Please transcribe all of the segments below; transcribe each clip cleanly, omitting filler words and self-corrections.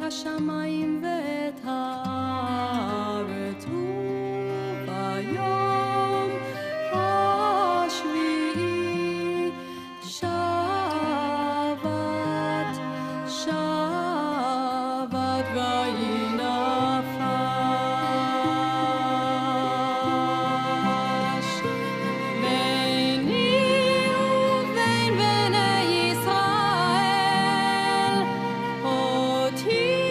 השמיים ואת הארץ וביום השביעי שבת שבת ויהי נפש ביני ובין בני ישראל אותי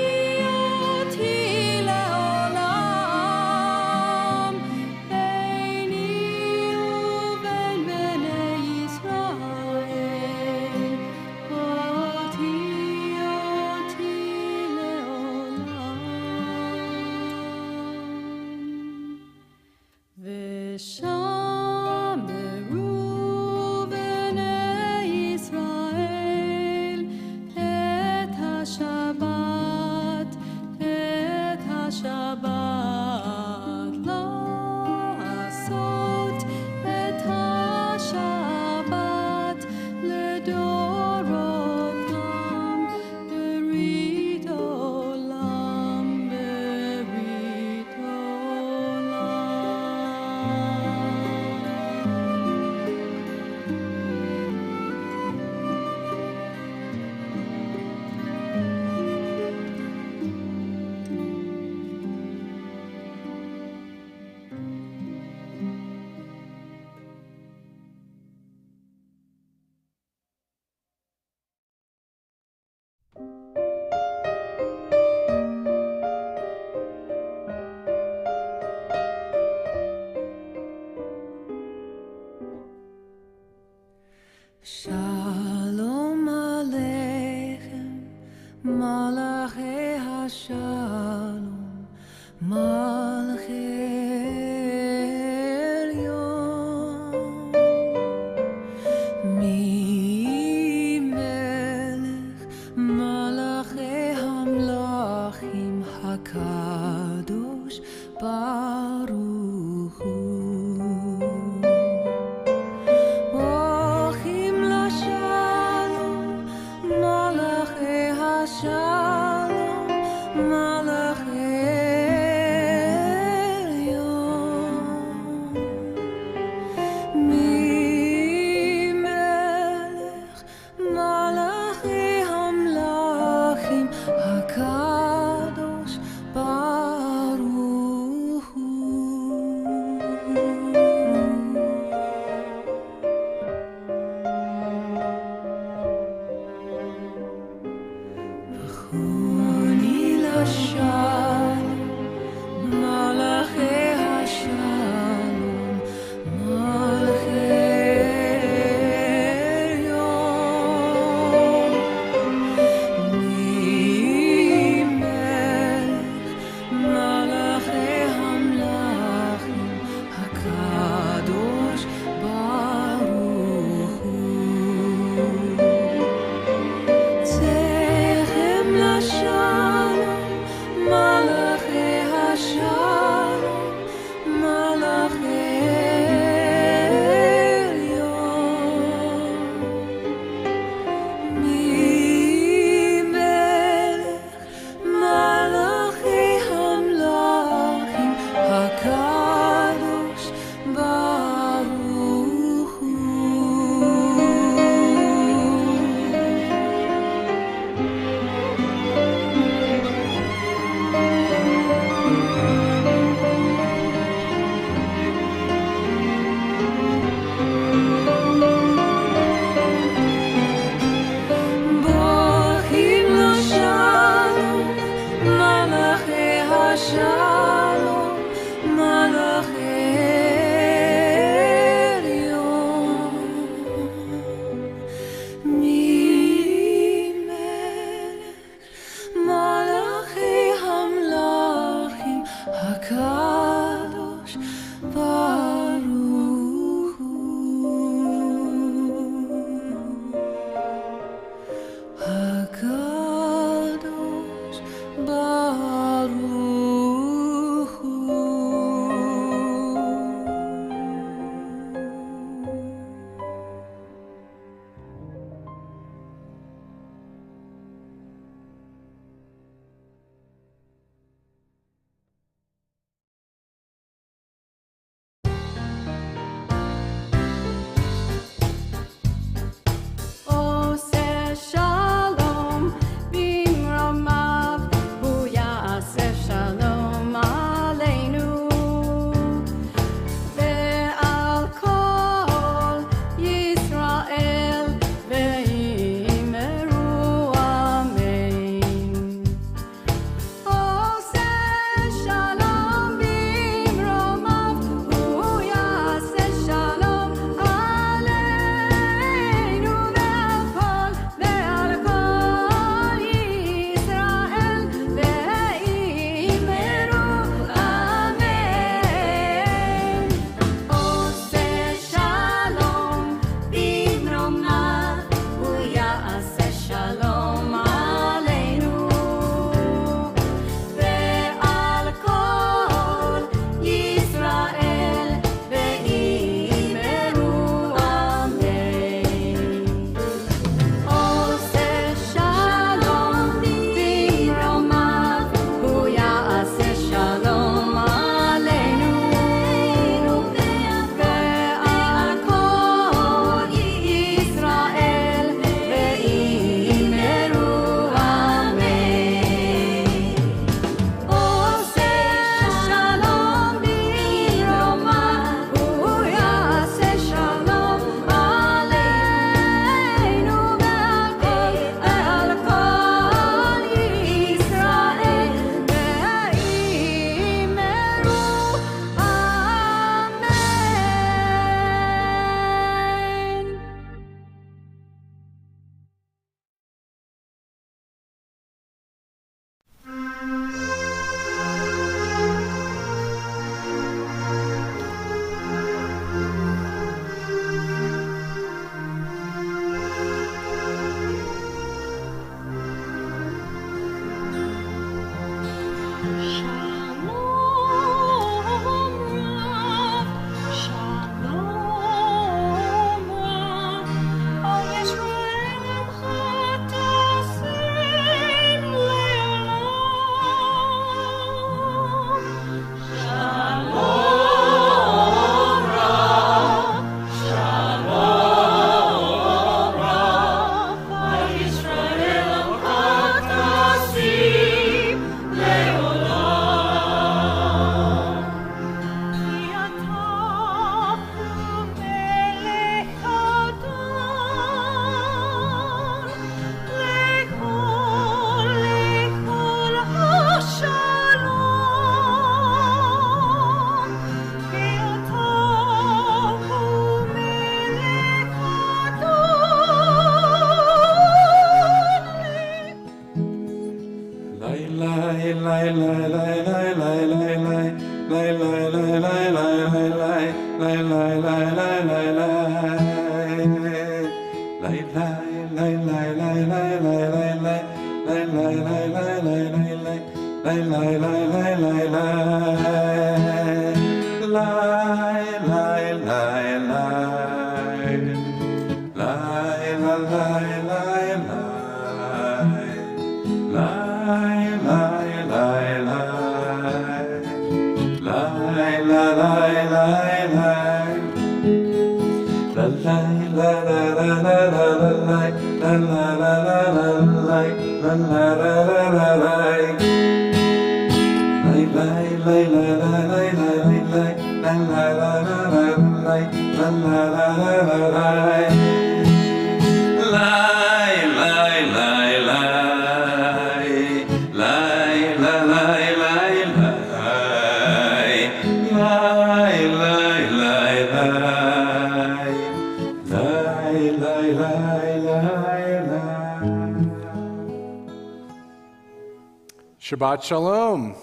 Shabbat Shalom.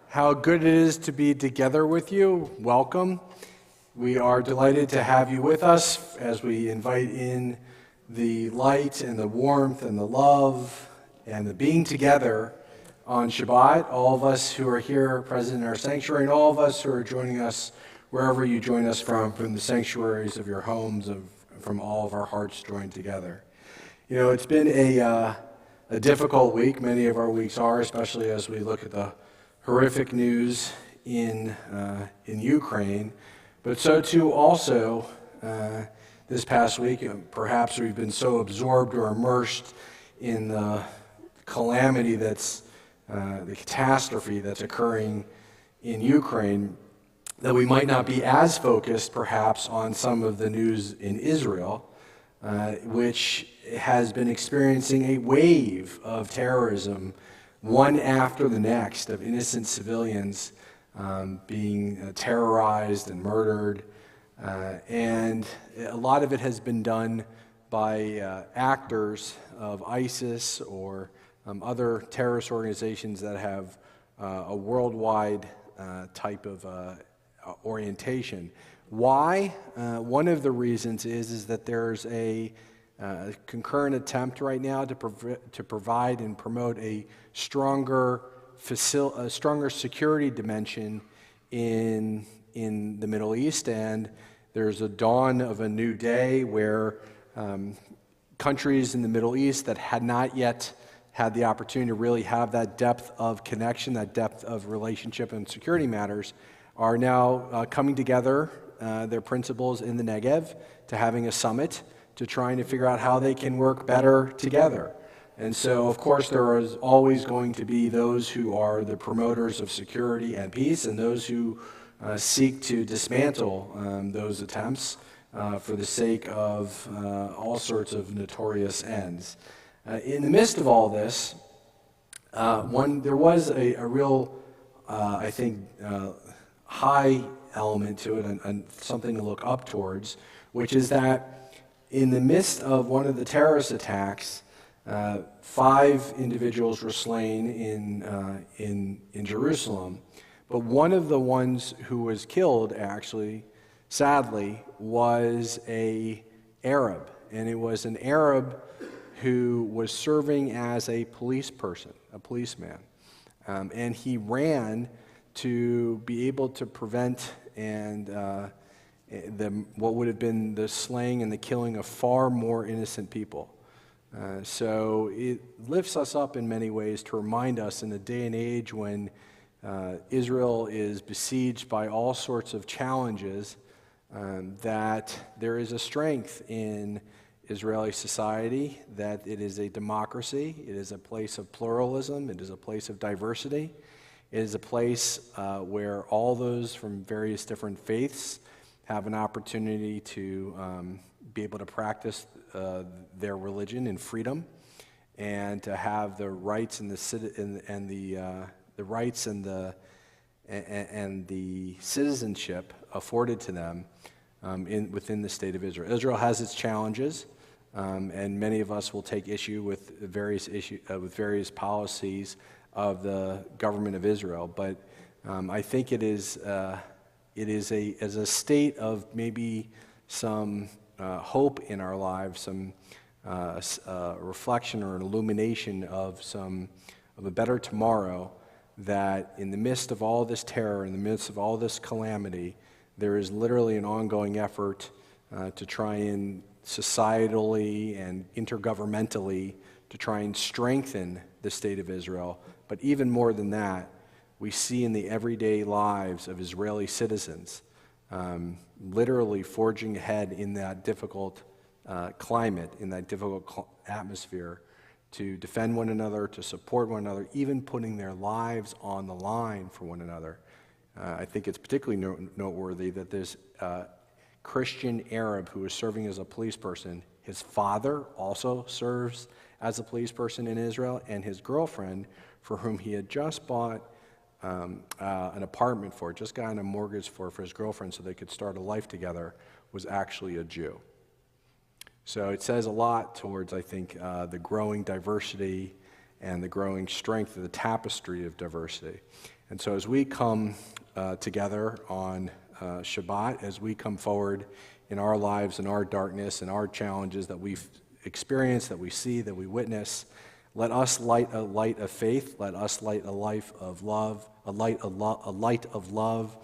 How good it is to be together with you. Welcome. We are delighted to have you with us as we invite in the light and the warmth and the love and the being together on Shabbat. All of us who are here present in our sanctuary and all of us who are joining us wherever you join us from the sanctuaries of your homes, from all of our hearts joined together. You know, it's been a difficult week. Many of our weeks are, especially as we look at the horrific news in Ukraine. But so too also this past week, perhaps we've been so absorbed or immersed in the calamity that's the catastrophe that's occurring in Ukraine that we might not be as focused perhaps on some of the news in Israel, which has been experiencing a wave of terrorism, one after the next, of innocent civilians being terrorized and murdered. And a lot of it has been done by actors of ISIS or other terrorist organizations that have a worldwide type of orientation. Why? One of the reasons is that there's a concurrent attempt right now to provide and promote a stronger security dimension in the Middle East, and there's a dawn of a new day where countries in the Middle East that had not yet had the opportunity to really have that depth of connection, that depth of relationship and security matters, are now coming together, their principles in the Negev, to having a summit, to trying to figure out how they can work better together. And so, of course, there is always going to be those who are the promoters of security and peace and those who seek to dismantle those attempts for the sake of all sorts of notorious ends. In the midst of all this, there was a real, I think, high element to it and something to look up towards, which is that in the midst of one of the terrorist attacks, 5 individuals were slain in Jerusalem, but one of the ones who was killed, actually, sadly, was an Arab, and it was an Arab who was serving as a policeman, and he ran to be able to prevent what would have been the slaying and the killing of far more innocent people. So it lifts us up in many ways to remind us in a day and age when Israel is besieged by all sorts of challenges, that there is a strength in Israeli society, that it is a democracy, it is a place of pluralism, it is a place of diversity, it is a place where all those from various different faiths have an opportunity to be able to practice their religion in freedom, and to have the rights and the rights and the citizenship afforded to them within the state of Israel. Israel has its challenges, and many of us will take issue with various policies of the government of Israel. But I think it is as a state of maybe some hope in our lives, some a reflection or an illumination of a better tomorrow, that in the midst of all this terror, in the midst of all this calamity, there is literally an ongoing effort to try and societally and intergovernmentally to try and strengthen the state of Israel. But even more than that, we see in the everyday lives of Israeli citizens literally forging ahead in that difficult climate, in that difficult atmosphere, to defend one another, to support one another, even putting their lives on the line for one another. I think it's particularly noteworthy that this Christian Arab who is serving as a police person, his father also serves as a police person in Israel, and his girlfriend, for whom he had just bought an apartment for, just gotten a mortgage for his girlfriend so they could start a life together, was actually a Jew. So it says a lot towards, I think, the growing diversity and the growing strength of the tapestry of diversity. And so as we come together on Shabbat, as we come forward in our lives, in our darkness, and our challenges that we've experienced, that we see, that we witness, let us light a light of faith. Let us light a life of love, a light of love.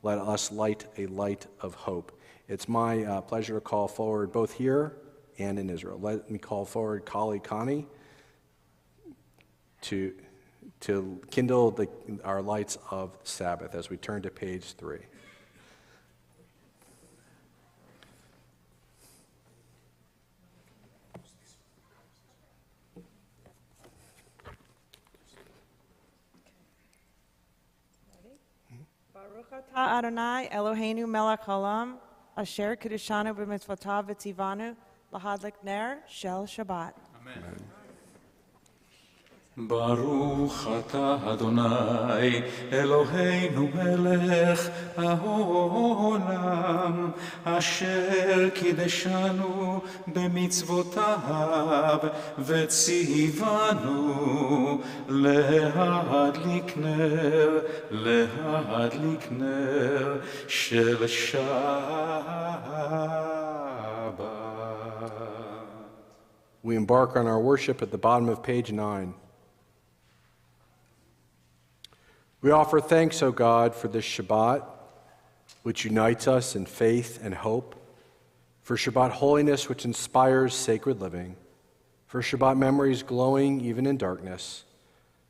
Let us light a light of hope. It's my pleasure to call forward both here and in Israel. Let me call forward Kali Kani to kindle our lights of Sabbath as we turn to page 3. Baruch atah Adonai Eloheinu melech haolam asher kiddushanu b'mitzvotav v'tzivanu lahadlik ner shel Shabbat. Amen. Baruch atah Adonai Eloheinu melech haolam asher kiddushanu b'mitzvotav v'tzivanu להדליק נר של שבת. We embark on our worship at the bottom of page 9. We offer thanks, O God, for this Shabbat, which unites us in faith and hope, for Shabbat holiness, which inspires sacred living, for Shabbat memories glowing even in darkness,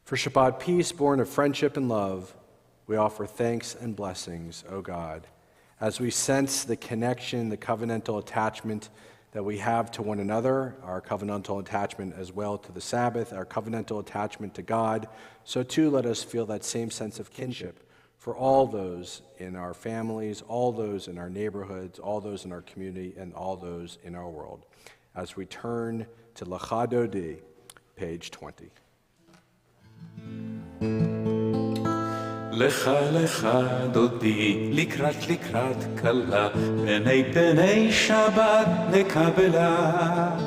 for Shabbat peace born of friendship and love. We offer thanks and blessings, O God, as we sense the connection, the covenantal attachment that we have to one another, our covenantal attachment as well to the Sabbath, our covenantal attachment to God. So too let us feel that same sense of kinship for all those in our families, all those in our neighborhoods, all those in our community, and all those in our world. As we turn to Lecha Dodi, page 20. לך לך דודי לקראת כלה פני שבת נקבלה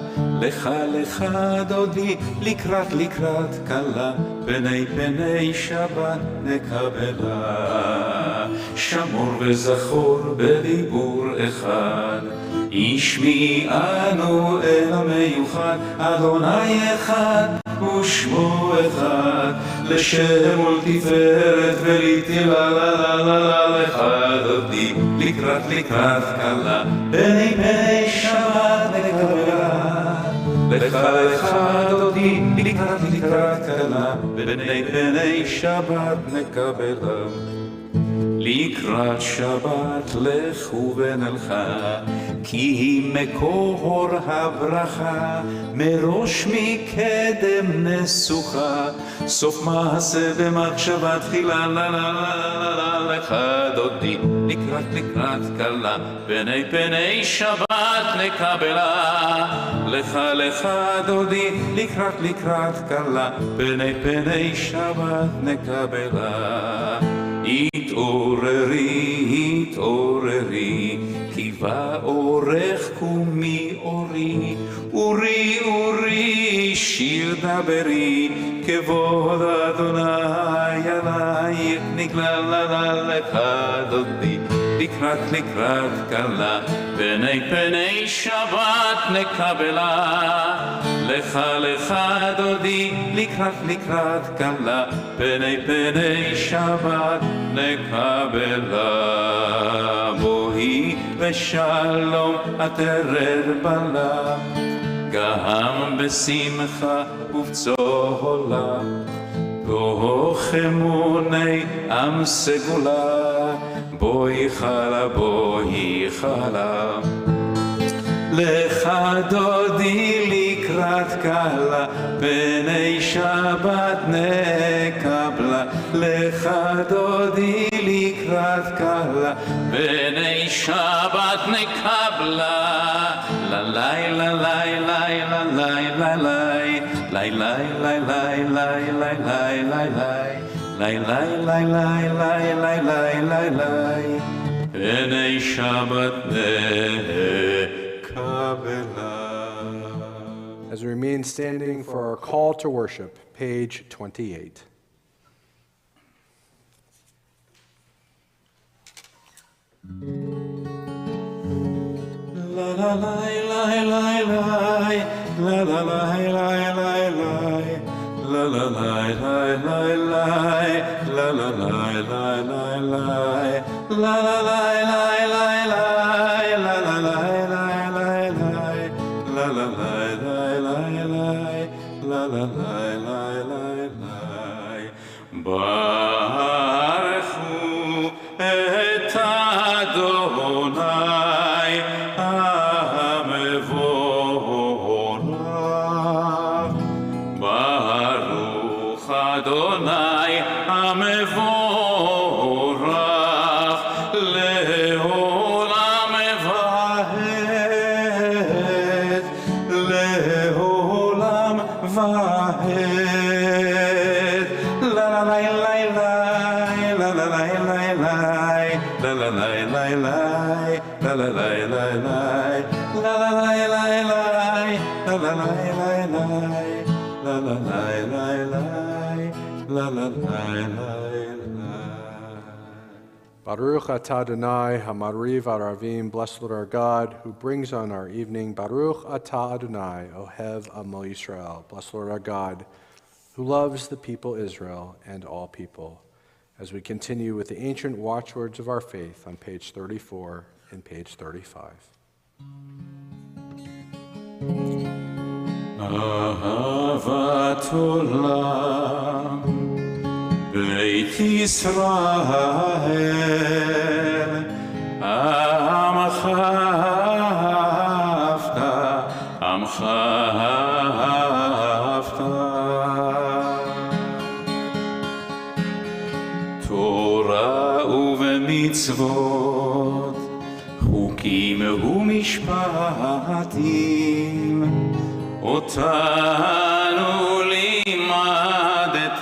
לך לך דודי לקראת כלה פני שבת נקבלה שמור וזכור בדיבור אחד ישמיענו אל המיוחד אדוני אחד ושמו אחד לשם ולתפארת ולתהילה לך דודי לקראת כלה פני שבת נקבלה לך דודי לקראת כלה פני שבת נקבלה לקראת שבת לכו ונלכה כי מקור הברכה מראש מקדם נסוכה סוף מעשה במחשבה תחילה לך דודי לקראת כלה פני שבת נקבלה לך דודי לקראת כלה פני שבת נקבלה התעוררי, כי בא אורך קומי אורי, שיר דברי, כבוד אדוני עלייך נגלה לך דודי, לקראת כלה, פני שבת נקבלה, לך דודי לקראת כלה, פני שבת נקבלה. בואי בשלום עטרת בלה, גם בשמחה ובצהלה, תוך אמוני עם סגולה, בואי חלה לך דודי לקראת כלה, פני שבת נקבלה, לך דודי לקראת כלה, פני שבת נקבלה. לי פני שבת נקבלה. As we remain standing for our call to worship, page 28. ברכו את אדוני המבורך, ברוך אדוני המבורך לעולם ועד, לעולם ועד. Baruch atah Adonai hamariv aravim, blessed Lord our God, who brings on our evening. Baruch atah Adonai, ohev amo Yisrael, blessed Lord our God, who loves the people Israel and all people. As we continue with the ancient watchwords of our faith on page 34 and page 35. אהבת עולם בית ישראל, עמך אהבת, עמך אהבת. תורה ובמצוות, חוקים ומשפטים, אותנו לימדת,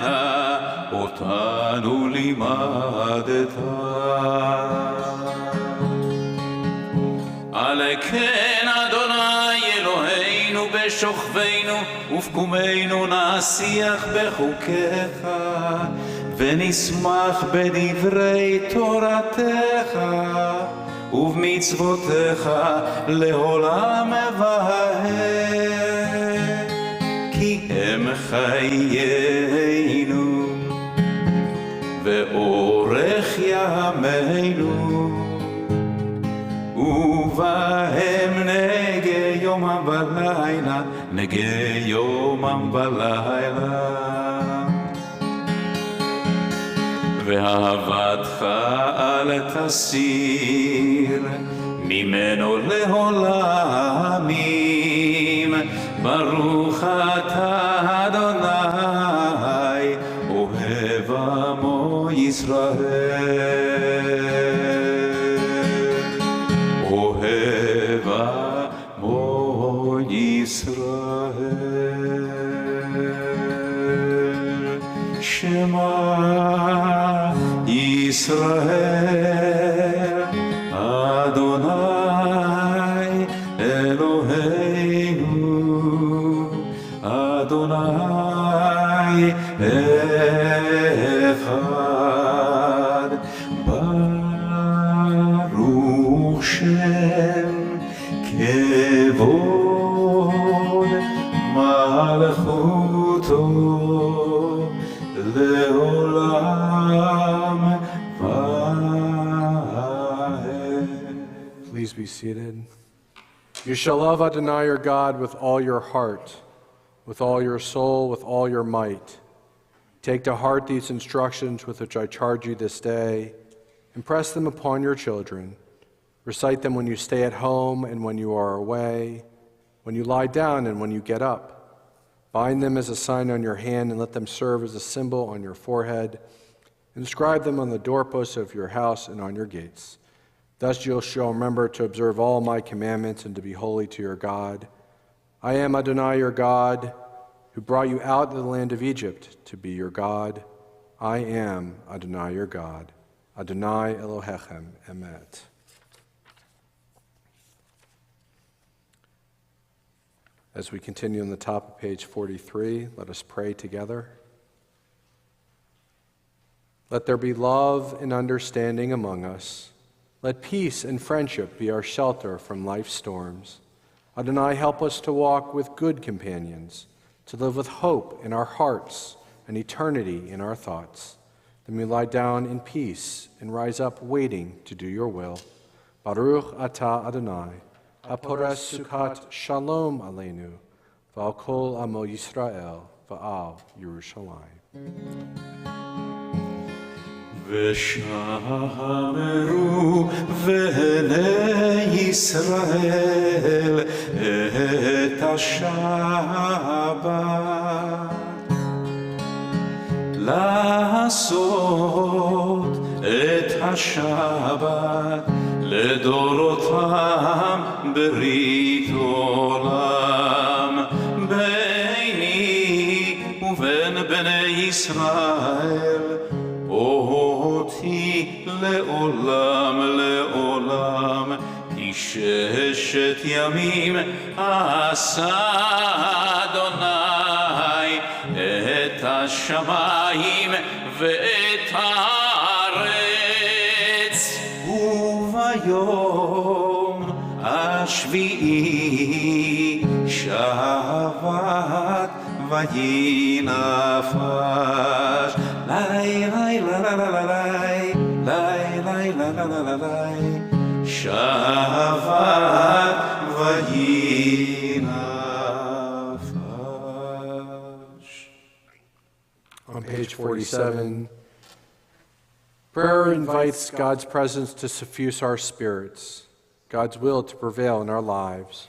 אותנו לימדת. על כן אדוני אלוהינו בשוכבנו ובקומנו נשיח בחוקיך, ונשמח בדברי תורתך ובמצוותיך לעולם ועד, כי הם חיינו ואורך ימינו, ובהם נגה יומם ולילה, נגה יומם ולילה. ואהבתך אל תסיר ממנו לעולמים, ברוך אתה אדוני אוהב עמו ישראל, אוהב עמו ישראל. שמע ישראל אדוני אלוהינו, אדוני אחד, ברוך שם ומלכותו לעולם ועד. Please be seated. You shall love Adonai your God with all your heart, with all your soul, with all your might. Take to heart these instructions with which I charge you this day. Impress them upon your children. Recite them when you stay at home and when you are away, when you lie down and when you get up. Bind them as a sign on your hand and let them serve as a symbol on your forehead. Inscribe them on the doorposts of your house and on your gates. Thus you shall remember to observe all my commandments and to be holy to your God. I am Adonai your God, who brought you out of the land of Egypt to be your God. I am Adonai your God. Adonai Elohechem Emet. As we continue on the top of page 43, let us pray together. Let there be love and understanding among us. Let peace and friendship be our shelter from life's storms. Adonai, help us to walk with good companions, to live with hope in our hearts and eternity in our thoughts. Then we lie down in peace and rise up waiting to do your will. Baruch atah Adonai, apores sukkot shalom aleinu, v'al kol amo Yisrael, v'al Yerushalayim. ושמרו בני ישראל את השבת לעשות את השבת לדורותם ברית עולם ביני ובין בני ישראל אותי לעולם לעולם כי ששת ימים עשה אדוני את השמיים ואת הארץ וביום השביעי שבת וינפש לי לי la la la la la שבת וינפש. On page 47, prayer invites God's presence to suffuse our spirits, God's will to prevail in our lives.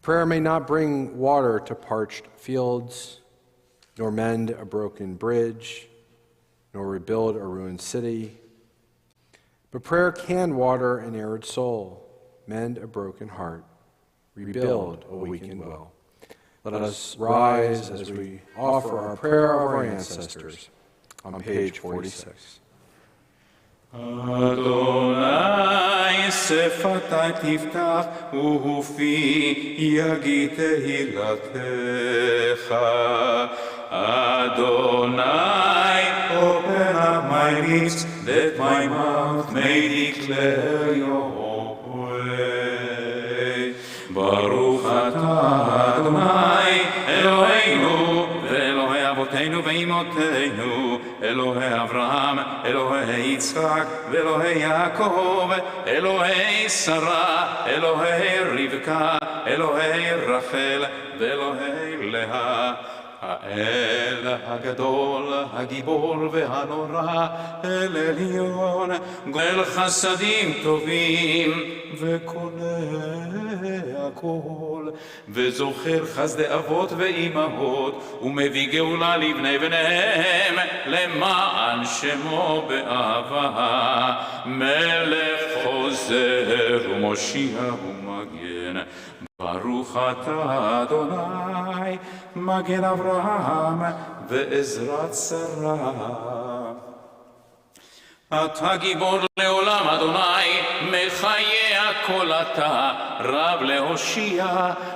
Prayer may not bring water to parched fields, nor mend a broken bridge, nor rebuild a ruined city. But prayer can water an arid soul, mend a broken heart, rebuild a weakened will. Let us rise as we offer our prayer of our ancestors on page 46. אדוני שפתי תפתח ופי יגיד תהילתך Adonai, open up my lips, let my mouth may declare your way. Baruch atah Adonai, Eloheinu, ואלוהי אבותינו ואמותינו, אלוהי אברהם, אלוהי יצחק, ואלוהי יעקב, אלוהי שרה, אלוהי רבקה, אלוהי רחל, ואלוהי לאה. האל הגדול, הגיבור והנורא, אל עליון, גואל חסדים טובים, וקונה הכל, וזוכר חסדי אבות ואימהות, ומביא גאולה לבני בניהם, למען שמו באהבה, מלך חוזר ומושיע ומגן. ברוך אתה אדוני, מגן אברהם ועזרת שרה. אתה גיבור לעולם אדוני, מחיה כל אתה, רב להושיע,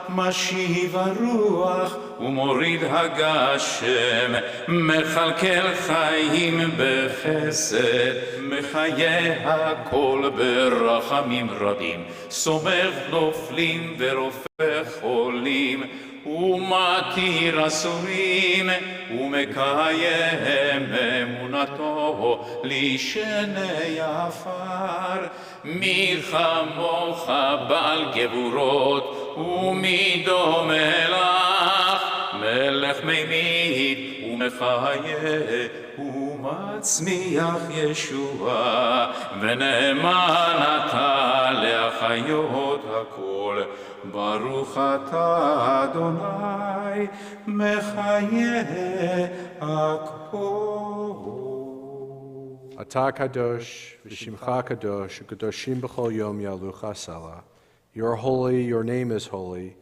משיב הרוח ומוריד הגשם, מכלכל חיים בחסד, מחיה הכל ברחמים רבים, סומך נופלים ורופא חולים, ומתיר אסורים, ומקיים אמונתו לשני עפר. מי כמוך בעל גבורות, ומי דומה לך, מלך ממית ומחיה, ומצמיח ישועה, ונאמן אתה להחיות הכל. ברוך אתה אדוני מחיה הכל. אתה kadosh, v'shimcha kadosh, kadoshim b'chol yom yalucha sala. You are holy, your name is holy,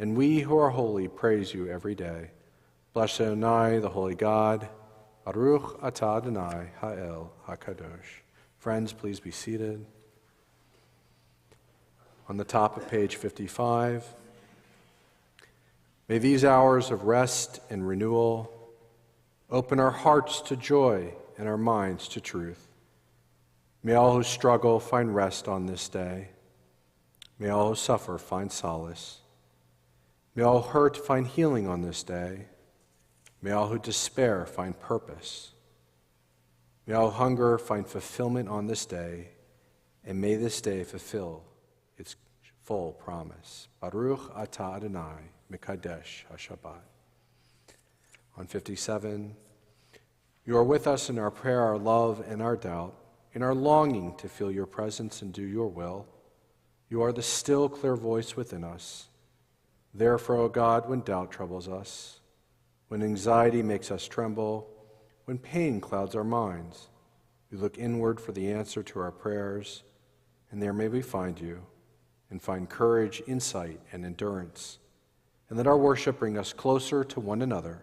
and we who are holy praise you every day. Blessed Adonai, the holy God, Baruch atah Adonai ha'el ha'kadosh. Friends, please be seated. On the top of page 55, may these hours of rest and renewal open our hearts to joy and our minds to truth. May all who struggle find rest on this day. May all who suffer find solace. May all hurt find healing on this day. May all who despair find purpose. May all hunger find fulfillment on this day, and may this day fulfill its full promise. Baruch atah Adonai mekadesh haShabbat. On 57, you are with us in our prayer, our love, and our doubt, in our longing to feel your presence and do your will. You are the still, clear voice within us. Therefore, O God, when doubt troubles us, when anxiety makes us tremble, when pain clouds our minds, we look inward for the answer to our prayers, and there may we find you, and find courage, insight, and endurance, and let our worship bring us closer to one another,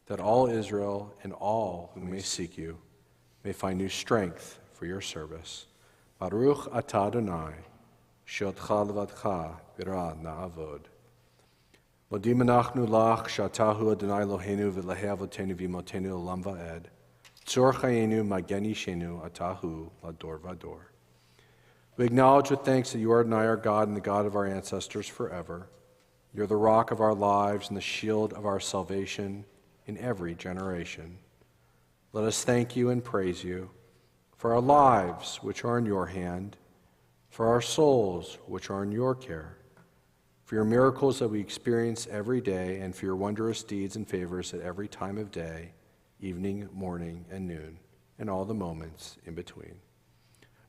that all Israel and all who may seek you may find new strength for your service. Baruch atah Adonai, she'otcha levadcha b'ra na'avod. Modim anachnu lach she'atahu Adonai Eloheinu v'elahei avotenu v'imotenu olam va'ed. Tzor chayenu magen yishenu atahu lador vador. We acknowledge with thanks that you are Adonai our God and the God of our ancestors forever. You are the rock of our lives and the shield of our salvation in every generation. Let us thank you and praise you for our lives, which are in your hand, for our souls, which are in your care, for your miracles that we experience every day, and for your wondrous deeds and favors at every time of day, evening, morning, and noon, and all the moments in between.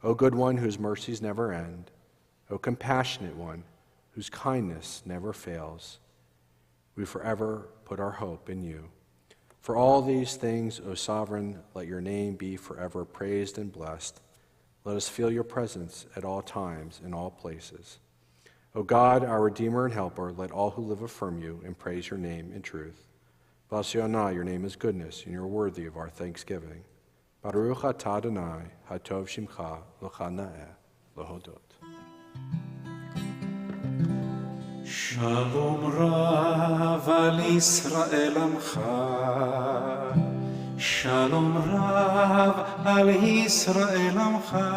O good one, whose mercies never end, O compassionate one, whose kindness never fails, we forever put our hope in you. For all these things, O sovereign, let your name be forever praised and blessed. Let us feel your presence at all times, in all places. O God, our Redeemer and Helper, let all who live affirm you and praise your name in truth. Bless Yonah, your name is goodness, and you're worthy of our thanksgiving. Baruch atah Adonai, hatov shimcha, l'chana'eh, l'hodot. Shalom Rav al Yisrael Amcha. Shalom Rav al Yisrael Amcha.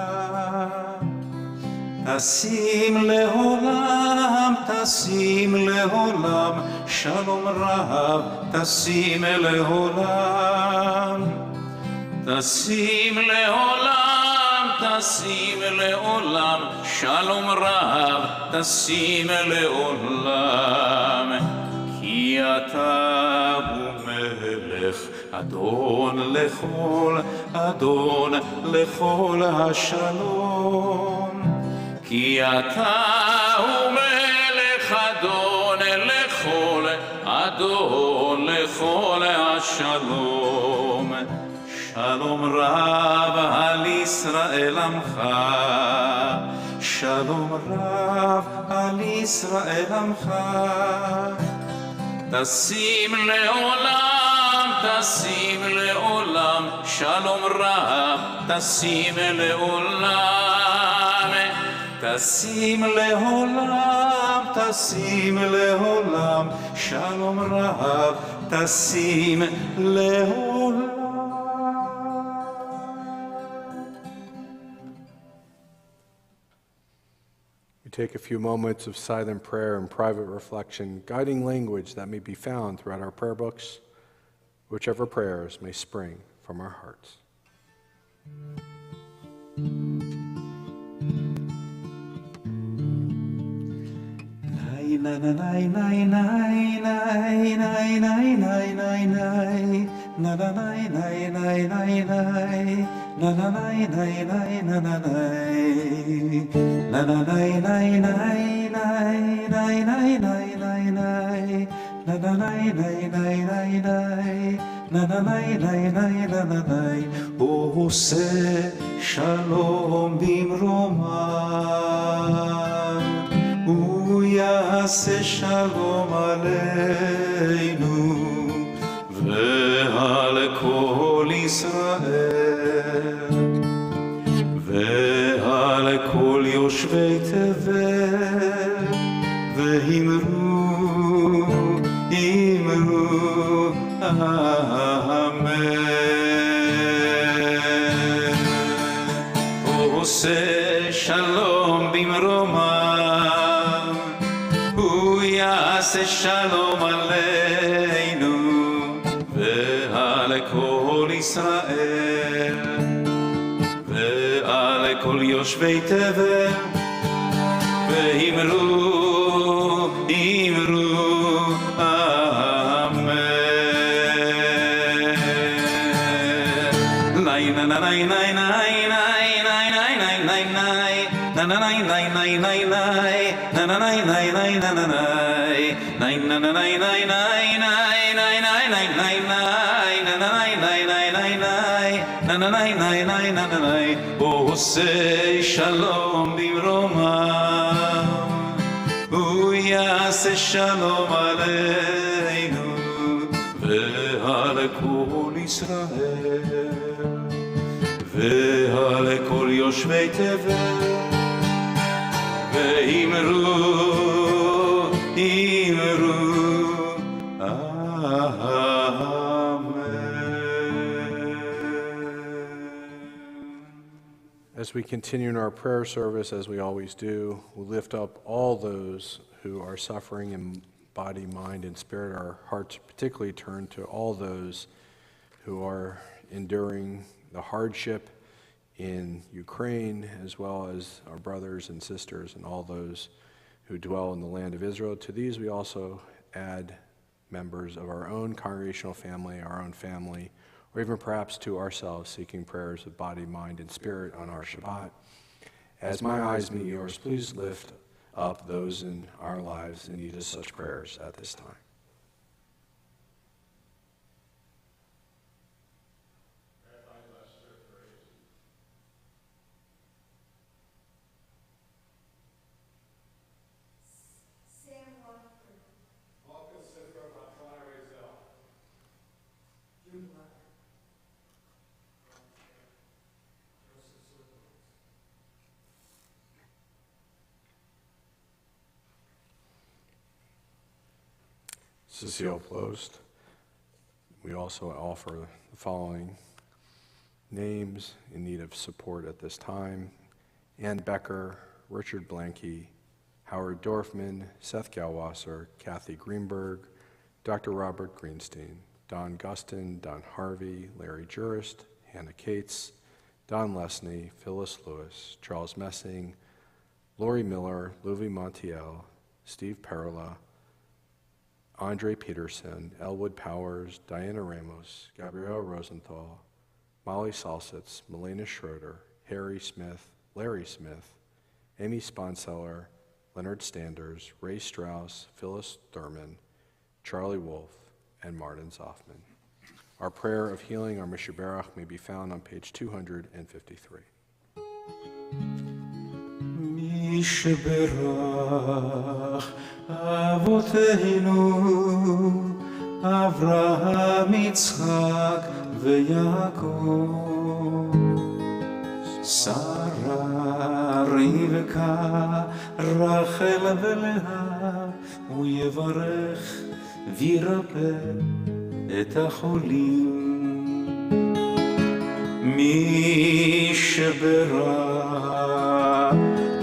Tasim leolam, tasim leolam. Shalom Rav, tasim leolam. Tasim leolam, tasim leolam. Shalom Rav, tasim leolam. Ki ata hu melech, Adon lechol, Adon lechol hashalom. Ki ata hu melech, Adon lechol, Adon lechol hashalom. Shalom Rav al Yisrael Amcha. Shalom Rav al Yisrael Amcha. Tasim leolam, tasim leolam. Shalom Rav, tasim leolam. Tasim leolam, tasim leolam. Shalom Rav, tasim leolam. take a few moments of silent prayer and private reflection, guiding language that may be found throughout our prayer books, whichever prayers may spring from our hearts. עושה שלום במרומיו, הוא יעשה שלום עלינו ועל כל ישראל ועל כל יושבי תבל, ואמרו אמן. עושה שלום במרומיו, הוא יעשה שלום עלינו ועל כל ישראל ועל כל יושבי תבל, ואמרו אמן. עושה שלום במרומיו, הוא יעשה שלום עלינו ועל כל ישראל ועל כל יושבי תבל, ואמרו As we continue in our prayer service, as we always do, we'll lift up all those who are suffering in body, mind, and spirit. Our hearts particularly turn to all those who are enduring the hardship in Ukraine, as well as our brothers and sisters and all those who dwell in the land of Israel. To these we also add members of our own congregational family, our own family, or even perhaps to ourselves, seeking prayers of body, mind, and spirit on our Shabbat. As my eyes meet yours, please lift up those in our lives in need of such prayers at this time. Cecile Plost. We also offer the following names in need of support at this time: Ann Becker, Richard Blanke, Howard Dorfman, Seth Galwasser, Kathy Greenberg, Dr. Robert Greenstein, Don Gustin, Don Harvey, Larry Jurist, Hannah Cates, Don Lesney, Phyllis Lewis, Charles Messing, Lori Miller, Louis Montiel, Steve Perla, Andre Peterson, Elwood Powers, Diana Ramos, Gabrielle Rosenthal, Molly Salsitz, Melena Schroeder, Harry Smith, Larry Smith, Amy Sponseller, Leonard Standers, Ray Strauss, Phyllis Thurman, Charlie Wolf, and Martin Zoffman. Our prayer of healing, our Mishaberach, may be found on page 253. Mishaberach Avotenu Avraham, Yitzchak veYaakov, Sarah, Rivka, Rachel veLeah, הוא יברך וירפא את החולים. מי שברא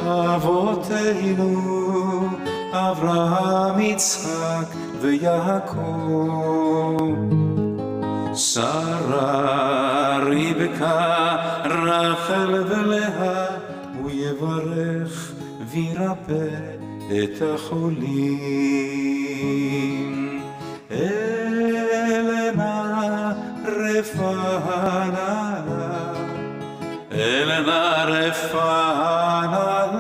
אבותינו אבותינו, אברהם, יצחק ויעקב. שרה, רבקה, רחל ולאה, הוא יברך וירפא את החולים. אלנה רפאנה לה, אלנה רפאנה לה,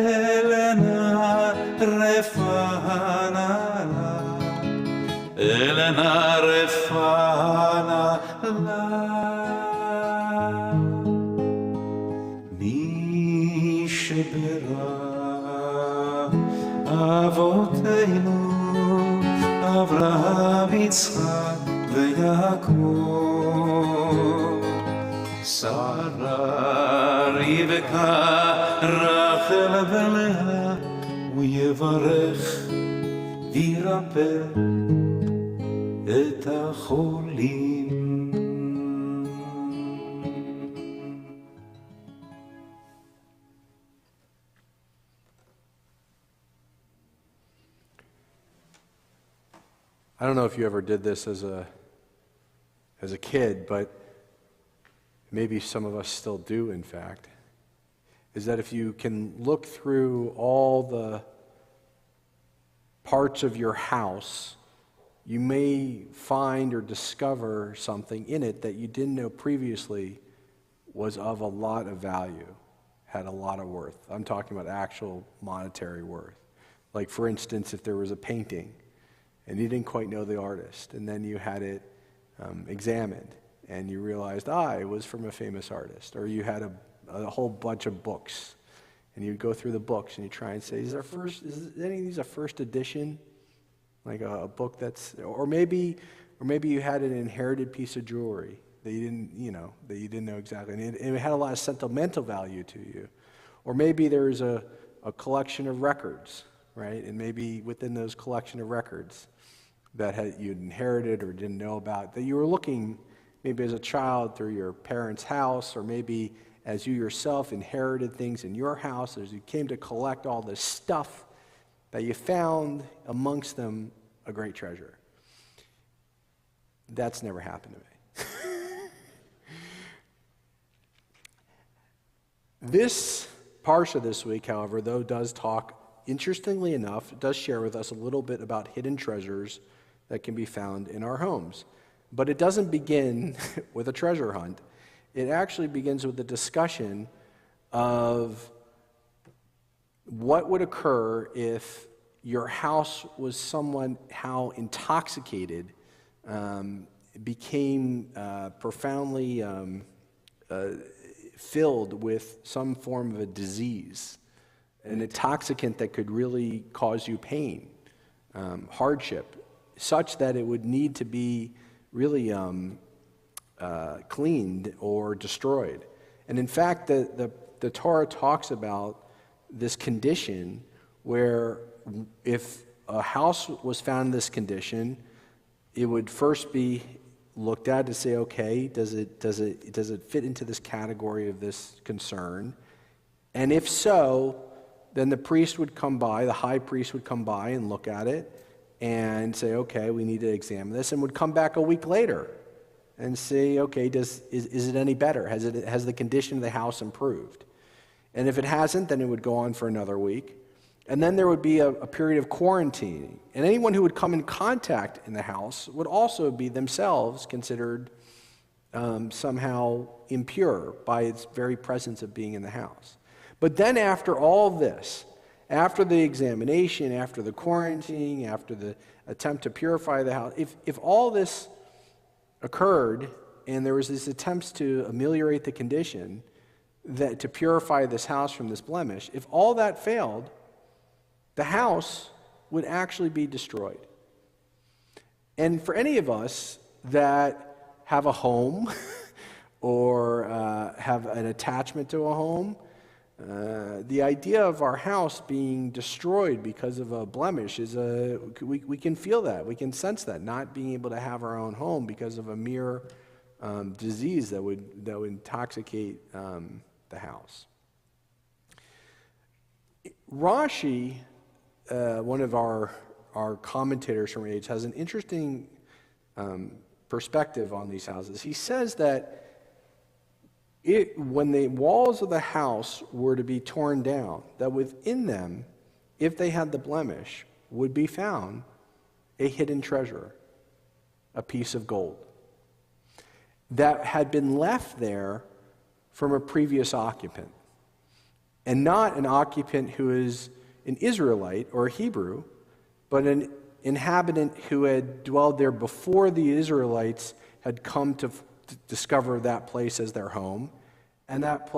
אלנה רפאנה לה, אלנה רפאנה לה. מי שברא אבותינו, אברהם, יצחק ויעקב. שרה, רבקה, רחל ולאה, הוא יברך וירפא את החולים. I don't know if you ever did this as a kid, but maybe some of us still do, in fact, is that if you can look through all the parts of your house, you may find or discover something in it that you didn't know previously was of a lot of value, had a lot of worth. I'm talking about actual monetary worth. Like, for instance, if there was a painting and you didn't quite know the artist, and then you had it examined, and you realized, it was from a famous artist. Or you had a whole bunch of books, and you'd go through the books, and you try and say, is any of these a first edition? Like a book that's, or maybe you had an inherited piece of jewelry that you didn't know exactly, and it had a lot of sentimental value to you. Or maybe there's a collection of records, right? And maybe within those collection of records that you'd inherited or didn't know about, that you were looking maybe as a child through your parents' house, or maybe as you yourself inherited things in your house, as you came to collect all this stuff, that you found amongst them a great treasure. That's never happened to me. This parsha this week, however, though, does talk, interestingly enough, it does share with us a little bit about hidden treasures that can be found in our homes. But it doesn't begin with a treasure hunt. It actually begins with a discussion of what would occur if your house was somehow intoxicated, became profoundly filled with some form of a disease, an intoxicant that could really cause you pain, hardship, such that it would need to be really cleaned or destroyed. And in fact, the Torah talks about this condition where if a house was found in this condition, it would first be looked at to say, okay, does it fit into this category of this concern? And if so, then the priest would come by, the high priest would come by and look at it and say, okay, we need to examine this, and would come back a week later and say, okay, is it any better? Has the condition of the house improved? And if it hasn't, then it would go on for another week. And then there would be a period of quarantining. And anyone who would come in contact in the house would also be themselves considered somehow impure by its very presence of being in the house. But then after all this, after the examination, after the quarantining, after the attempt to purify the house, if all this occurred and there was these attempts to ameliorate the condition, that to purify this house from this blemish, if all that failed, the house would actually be destroyed. And for any of us that have a home or have an attachment to a home, the idea of our house being destroyed because of a blemish is we can feel that, we can sense that, not being able to have our own home because of a mere disease that would intoxicate the house. Rashi, one of our commentators from age, has an interesting perspective on these houses. He says that when the walls of the house were to be torn down, that within them, if they had the blemish, would be found a hidden treasure, a piece of gold, that had been left there from a previous occupant. And not an occupant who is an Israelite or a Hebrew, but an inhabitant who had dwelled there before the Israelites had come to discover that place as their home. And that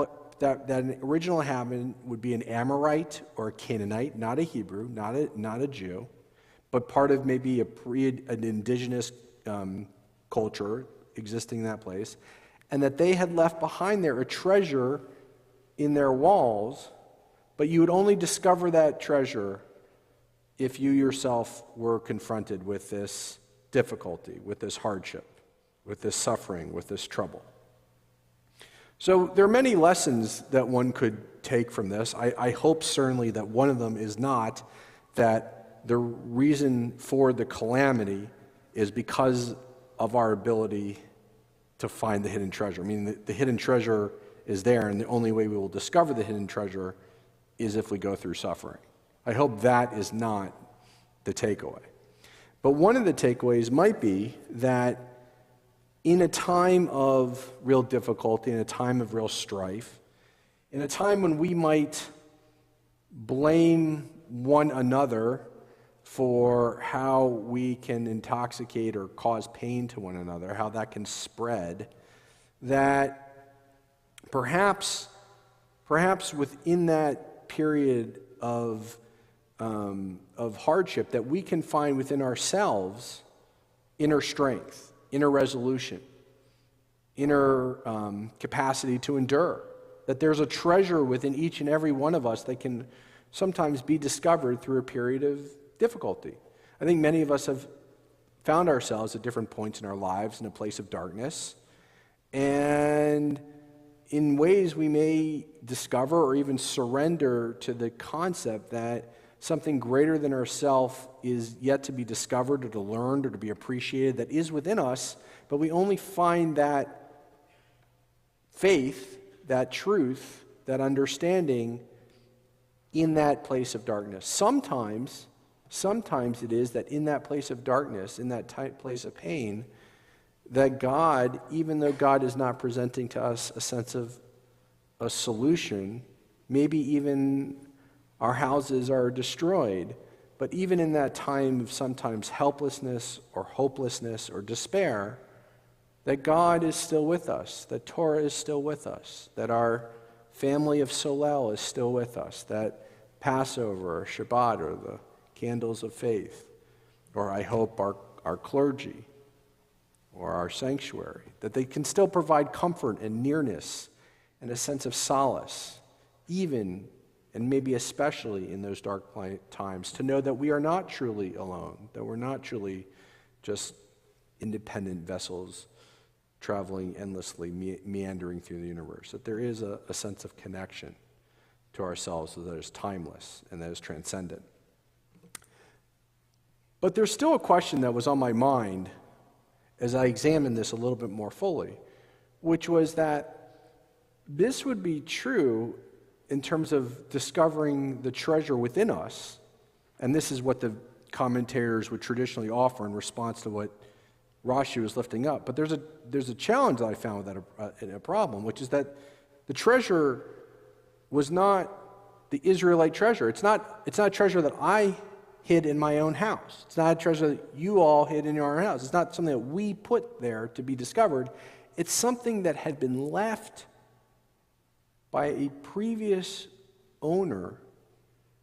original inhabitant would be an Amorite or a Canaanite, not a Hebrew, not a Jew, but part of maybe an indigenous culture existing in that place, and that they had left behind there a treasure in their walls, but you would only discover that treasure if you yourself were confronted with this difficulty, with this hardship, with this suffering, with this trouble. So there are many lessons that one could take from this. I hope certainly that one of them is not that the reason for the calamity is because of our ability to find the hidden treasure. I mean, the hidden treasure is there, and the only way we will discover the hidden treasure is if we go through suffering. I hope that is not the takeaway. But one of the takeaways might be that in a time of real difficulty, in a time of real strife, in a time when we might blame one another for how we can intoxicate or cause pain to one another, how that can spread, that perhaps within that period of hardship, that we can find within ourselves inner strength, inner resolution, inner capacity to endure, that there's a treasure within each and every one of us that can sometimes be discovered through a period of difficulty. I think many of us have found ourselves at different points in our lives in a place of darkness, and in ways we may discover or even surrender to the concept that something greater than ourselves is yet to be discovered or to learn or to be appreciated that is within us, but we only find that faith, that truth, that understanding in that place of darkness. Sometimes it is that in that place of darkness, in that tight place of pain, that God, even though God is not presenting to us a sense of a solution, maybe even our houses are destroyed, but even in that time of sometimes helplessness or hopelessness or despair, that God is still with us, that Torah is still with us, that our family of Solel is still with us, that Passover or Shabbat or the candles of faith, or I hope our clergy or our sanctuary, that they can still provide comfort and nearness and a sense of solace, even and maybe especially in those dark times, to know that we are not truly alone, that we're not truly just independent vessels traveling endlessly, meandering through the universe, that there is a sense of connection to ourselves that is timeless and that is transcendent. But there's still a question that was on my mind as I examined this a little bit more fully, which was that this would be true in terms of discovering the treasure within us, and this is what the commentators would traditionally offer in response to what Rashi was lifting up. But there's a challenge that I found with that, a problem, which is that the treasure was not the Israelite treasure. It's not a treasure that I hid in my own house. It's not a treasure that you all hid in your own house. It's not something that we put there to be discovered. It's something that had been left by a previous owner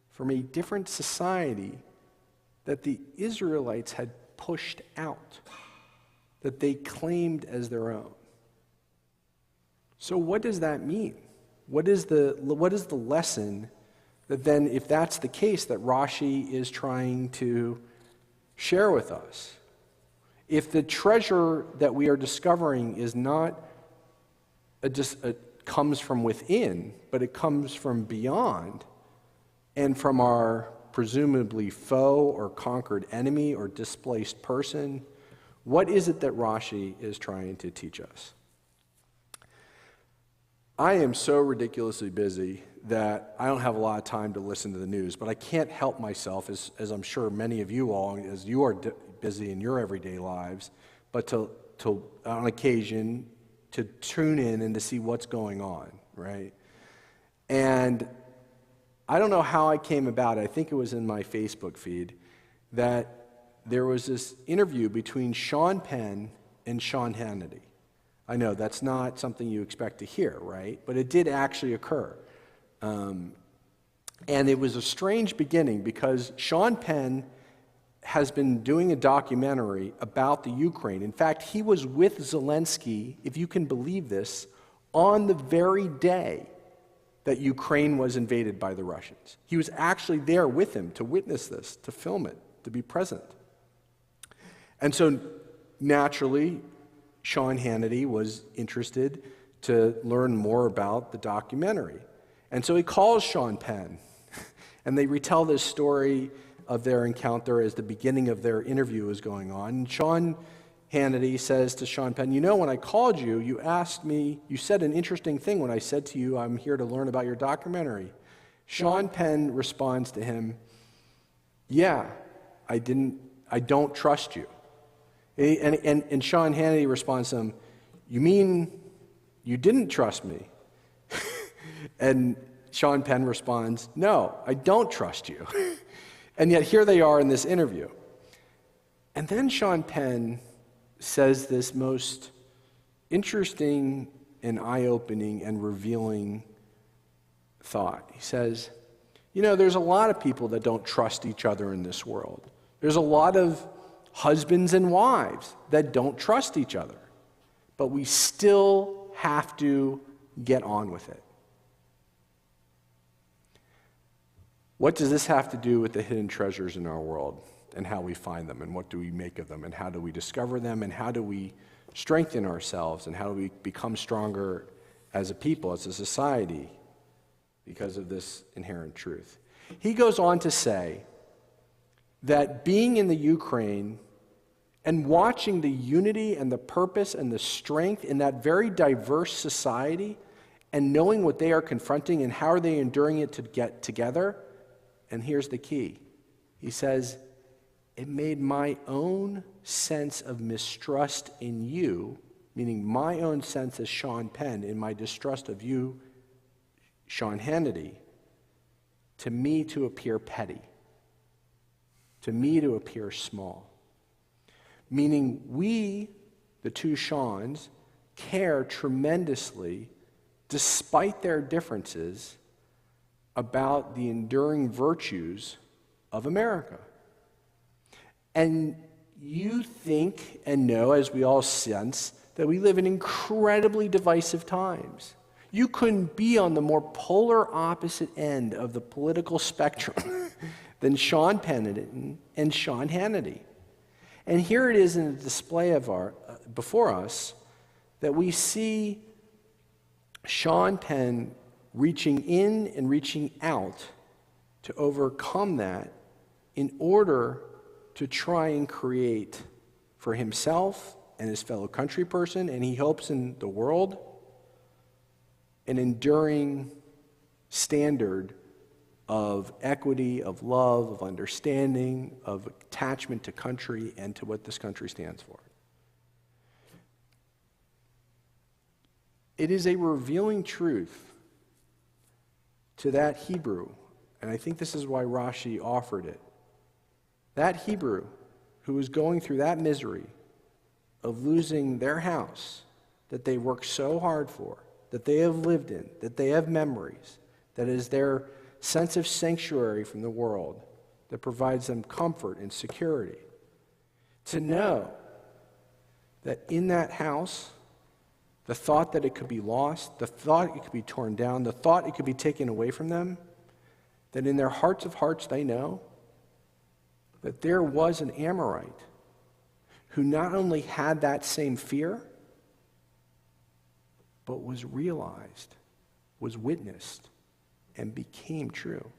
from a different society that the Israelites had pushed out, that they claimed as their own. So what does that mean? What is the lesson that then, if that's the case, that Rashi is trying to share with us? If the treasure that we are discovering is not comes from within, but it comes from beyond and from our presumably foe or conquered enemy or displaced person. What is it that Rashi is trying to teach us? I am so ridiculously busy that I don't have a lot of time to listen to the news, but I can't help myself, as I'm sure many of you all, as you are busy in your everyday lives, but to on occasion, to tune in and to see what's going on, right? And I don't know how I came about it. I think it was in my Facebook feed that there was this interview between Sean Penn and Sean Hannity. I know that's not something you expect to hear, right? But it did actually occur. And it was a strange beginning because Sean Penn has been doing a documentary about the Ukraine. In fact, he was with Zelensky, if you can believe this, on the very day that Ukraine was invaded by the Russians. He was actually there with him to witness this, to film it, to be present. And so, naturally, Sean Hannity was interested to learn more about the documentary. And so he calls Sean Penn, and they retell this story of their encounter as the beginning of their interview is going on. And Sean Hannity says to Sean Penn, you know, when I called you, you asked me, you said an interesting thing when I said to you, I'm here to learn about your documentary. Sean Penn responds to him, yeah, I don't trust you. And Sean Hannity responds to him, you mean you didn't trust me? And Sean Penn responds, no, I don't trust you. And yet here they are in this interview. And then Sean Penn says this most interesting and eye-opening and revealing thought. He says, you know, there's a lot of people that don't trust each other in this world. There's a lot of husbands and wives that don't trust each other. But we still have to get on with it. What does this have to do with the hidden treasures in our world and how we find them and what do we make of them and how do we discover them and how do we strengthen ourselves and how do we become stronger as a people, as a society because of this inherent truth? He goes on to say that being in the Ukraine and watching the unity and the purpose and the strength in that very diverse society and knowing what they are confronting and how are they enduring it to get together. And here's the key. He says, it made my own sense of mistrust in you, meaning my own sense as Sean Penn, in my distrust of you, Sean Hannity, to me to appear petty, to me to appear small. Meaning we, the two Seans, care tremendously, despite their differences, about the enduring virtues of America. And you think and know, as we all sense, that we live in incredibly divisive times. You couldn't be on the more polar opposite end of the political spectrum than Sean Penn and Sean Hannity. And here it is in the display of before us that we see Sean Penn reaching in and reaching out to overcome that in order to try and create for himself and his fellow country person, and he hopes in the world, an enduring standard of equity, of love, of understanding, of attachment to country and to what this country stands for. It is a revealing truth to that Hebrew, and I think this is why Rashi offered it. That Hebrew who was going through that misery of losing their house that they worked so hard for, that they have lived in, that they have memories, that is their sense of sanctuary from the world, that provides them comfort and security. To know that in that house, the thought that it could be lost, the thought it could be torn down, the thought it could be taken away from them, that in their hearts of hearts they know that there was an Amorite who not only had that same fear, but was realized, was witnessed, and became true.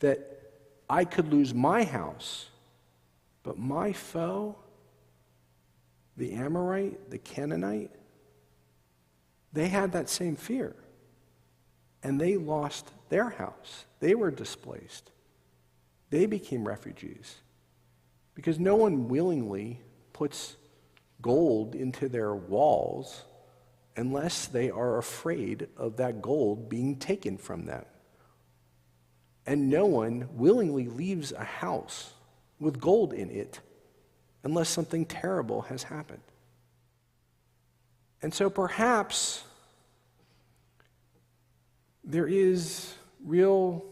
That I could lose my house, but my foe, the Amorite, the Canaanite, they had that same fear. And they lost their house. They were displaced. They became refugees. Because no one willingly puts gold into their walls unless they are afraid of that gold being taken from them. And no one willingly leaves a house with gold in it unless something terrible has happened. And so perhaps there is real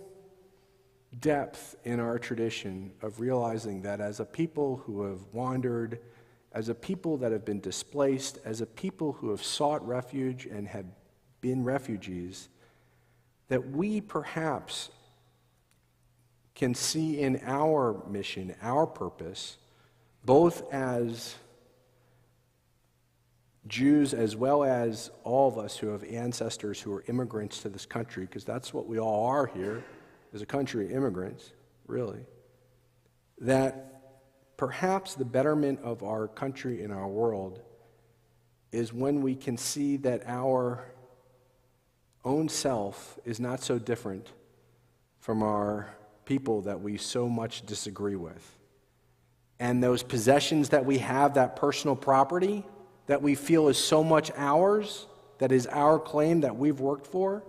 depth in our tradition of realizing that as a people who have wandered, as a people that have been displaced, as a people who have sought refuge and have been refugees, that we perhaps can see in our mission, our purpose, both as Jews as well as all of us who have ancestors who are immigrants to this country, because that's what we all are here, is a country of immigrants, really, that perhaps the betterment of our country and our world is when we can see that our own self is not so different from our people that we so much disagree with. And those possessions that we have, that personal property that we feel is so much ours, that is our claim that we've worked for,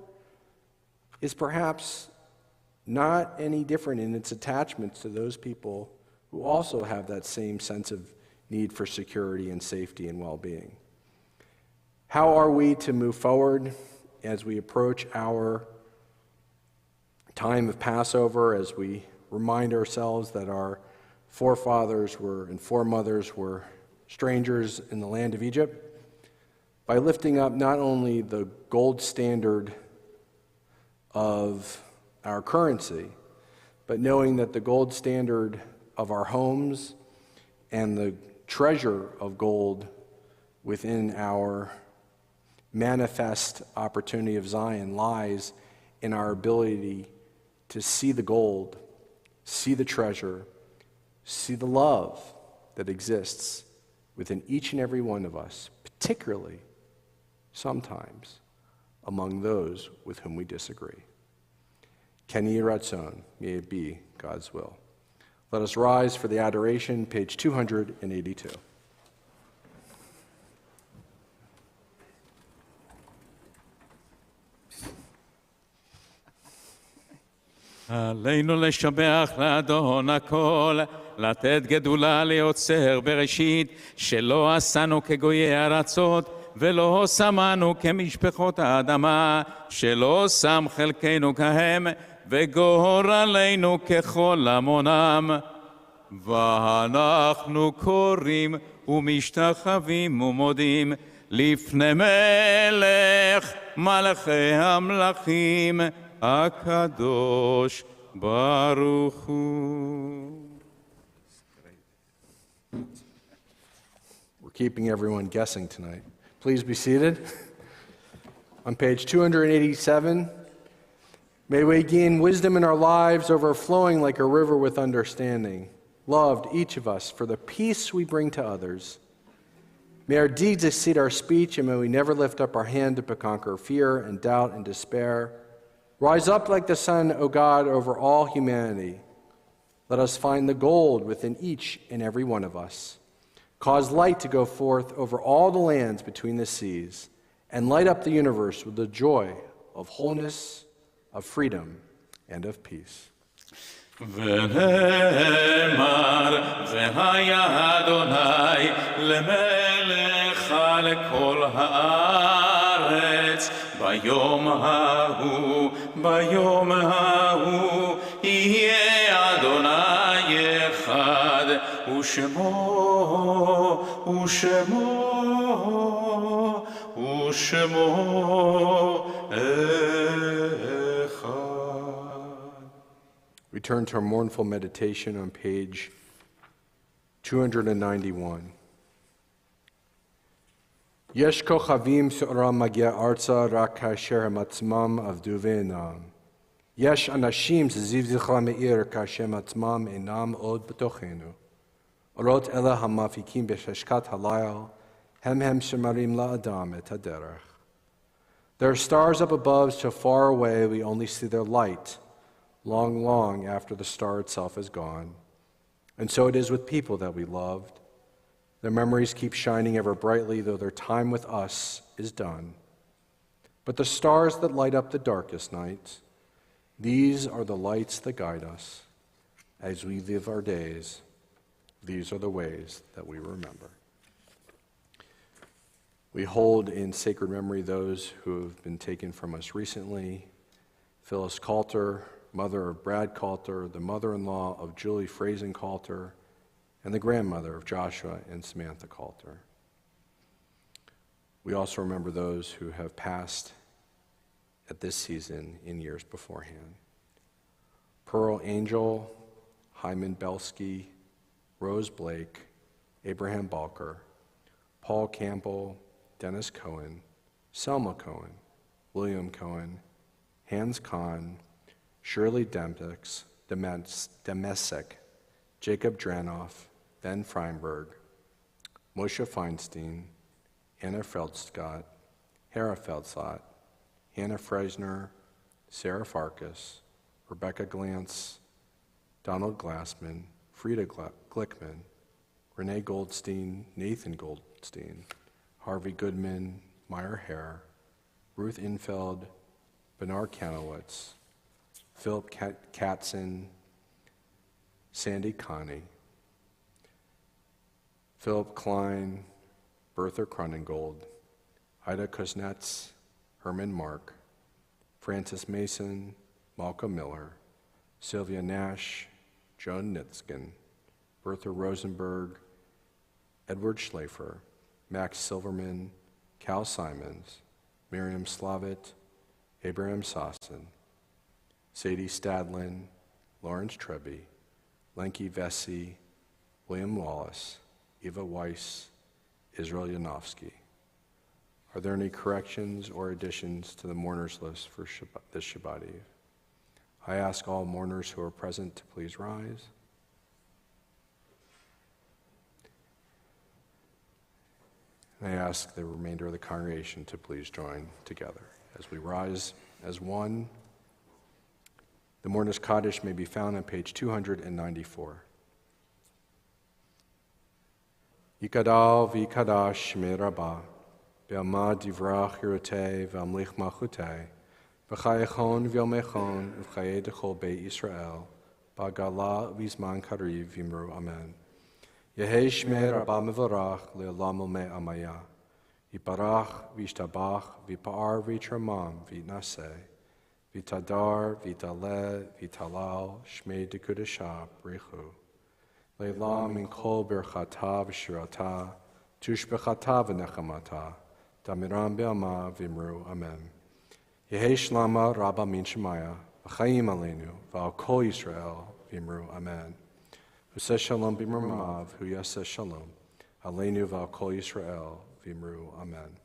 is perhaps not any different in its attachments to those people who also have that same sense of need for security and safety and well-being. How are we to move forward as we approach our time of Passover, as we remind ourselves that our forefathers and foremothers were strangers in the land of Egypt, by lifting up not only the gold standard of our currency, but knowing that the gold standard of our homes and the treasure of gold within our manifest opportunity of Zion lies in our ability to see the gold, see the treasure, see the love that exists within each and every one of us, particularly sometimes among those with whom we disagree. Ken Yeh Ratzon, may it be God's will. Let us rise for the adoration, page 282. עלינו לשבח לאדון הכל, לתת גדולה ליוצר בראשית, שלא עשנו כגויי ארצות, ולא שמנו כמשפחות האדמה, שלא שם חלקנו כהם, וגורלנו ככל המונם. ואנחנו קוראים ומשתחווים ומודים לפני מלך מלכי המלכים, הקדוש ברוך הוא. We're keeping everyone guessing tonight. Please be seated. On page 287, may we gain wisdom in our lives, overflowing like a river with understanding. Loved, each of us, for the peace we bring to others. May our deeds exceed our speech, and may we never lift up our hand to conquer fear and doubt and despair. Rise up like the sun, O God, over all humanity. Let us find the gold within each and every one of us. Cause light to go forth over all the lands between the seas, and light up the universe with the joy of wholeness, of freedom, and of peace. ונאמר, והיה אדוני למלך על כל הארץ, ביום ההוא יהיה אדוני אחד, ושמו אחד. We turn to our mournful meditation on page 291. יש כוכבים שאורם מגיע ארצה רק כאשר הם עצמם עבדו ואינם. יש אנשים שזיו זכרם מאיר כאשר הם עצמם אינם עוד בתוכנו. אורות אלה המפיקים בחשכת הליל, הם שמראים לאדם את הדרך. There are stars up above so far away we only see their light, long after the star itself is gone. And so it is with people that we loved. Their memories keep shining ever brightly, though their time with us is done. But the stars that light up the darkest nights, these are the lights that guide us. As we live our days, these are the ways that we remember. We hold in sacred memory those who have been taken from us recently. Phyllis Cantor, mother of Brad Cantor, the mother-in-law of Julie Frazen Cantor, and the grandmother of Joshua and Samantha Cantor. We also remember those who have passed at this season in years beforehand. Pearl Angel, Hyman Belsky, Rose Blake, Abraham Balker, Paul Campbell, Dennis Cohen, Selma Cohen, William Cohen, Hans Kahn, Shirley Demesick, Jacob Dranoff, Ben Feinberg, Moshe Feinstein, Anna Feldscott, Hera Feldsott, Hannah Freisner, Sarah Farkas, Rebecca Glantz, Donald Glassman, Frida Glickman, Renee Goldstein, Nathan Goldstein, Harvey Goodman, Meyer Hare, Ruth Infeld, Bernard Kanowitz, Philip Katzen, Sandy Connie, Philip Klein, Bertha Cronengold, Ida Kuznets, Herman Mark, Francis Mason, Malcolm Miller, Sylvia Nash, Joan Nitzkin, Bertha Rosenberg, Edward Schlafer, Max Silverman, Cal Simons, Miriam Slavitt, Abraham Sossin, Sadie Stadlin, Lawrence Treby, Lenky Vesey, William Wallace, Eva Weiss, Israel Yanofsky. Are there any corrections or additions to the mourners list for this Shabbat Eve? I ask all mourners who are present to please rise. And I ask the remainder of the congregation to please join together as we rise as one. The Mourner's Kaddish may be found on page 294. Yikadal v'yikadash shmei Rabba, be'amad divrach hirutei v'amlich malchutei, v'chayechon v'yomechon v'chayei dechol bei Yisrael, ba'gala v'zman kariv v'imru amen. Yehei shmei Rabba mevorach le'olam olmei amaya, yiparach v'yishtabach v'yipa'ar v'yitramam v'yitnaseh, v'yitadar v'yitaleh v'yitalal shmei dekudesha b'richu. Le'la min kol berchata v'shirata, tushbechata v'nechamata, damiram be'ama v'imru amen. Yehei shlama Rabba min Shemaya, v'chaim aleinu, v'al kol Yisrael v'imru amen. Huseh shalom b'mramav, hu yaseh shalom, aleinu v'al kol Yisrael v'imru amen.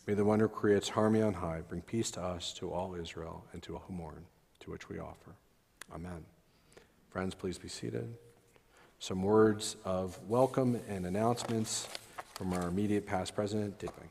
May the one who creates harmony on high bring peace to us, to all Israel, and to all who mourn, to which we offer. Amen. Friends, please be seated. Some words of welcome and announcements from our immediate past president, Dickling.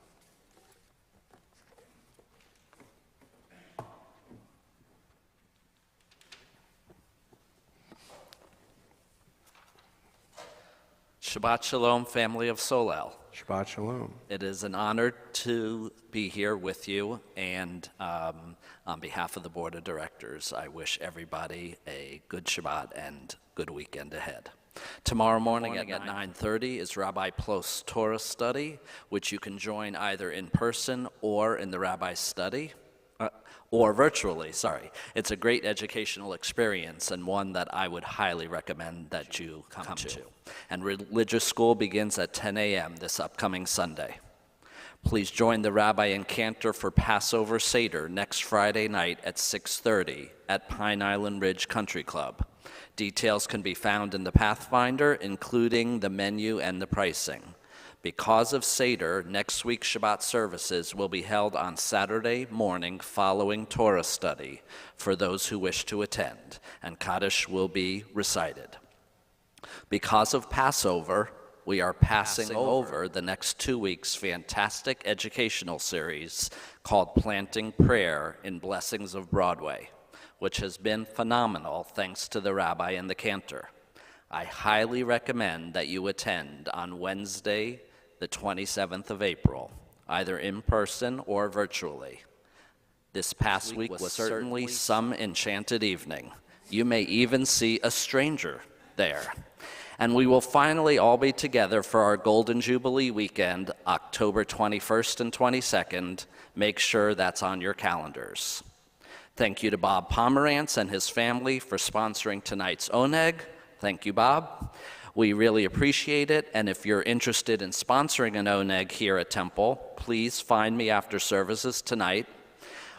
Shabbat Shalom, family of Solel. Shabbat Shalom. It is an honor to be here with you, and on behalf of the Board of Directors, I wish everybody a good Shabbat and good weekend ahead. Tomorrow morning at 9:30 is Rabbi Plost's Torah study, which you can join either in person or in the Rabbi's study, or virtually, sorry. It's a great educational experience and one that I would highly recommend that you come to. And religious school begins at 10 a.m. this upcoming Sunday. Please join the Rabbi and Cantor for Passover Seder next Friday night at 6:30 at Pine Island Ridge Country Club. Details can be found in the Pathfinder, including the menu and the pricing. Because of Seder, next week's Shabbat services will be held on Saturday morning following Torah study for those who wish to attend, and Kaddish will be recited. Because of Passover, we are passing over the next 2 weeks' fantastic educational series called Planting Prayer in Blessings of Broadway, which has been phenomenal thanks to the Rabbi and the Cantor. I highly recommend that you attend on Wednesday, the 27th of April, either in person or virtually. This past week was certainly some enchanted evening. You may even see a stranger there. And we will finally all be together for our Golden Jubilee weekend, October 21st and 22nd. Make sure that's on your calendars. Thank you to Bob Pomerantz and his family for sponsoring tonight's Oneg. Thank you, Bob. We really appreciate it, and if you're interested in sponsoring an Oneg here at Temple, please find me after services tonight.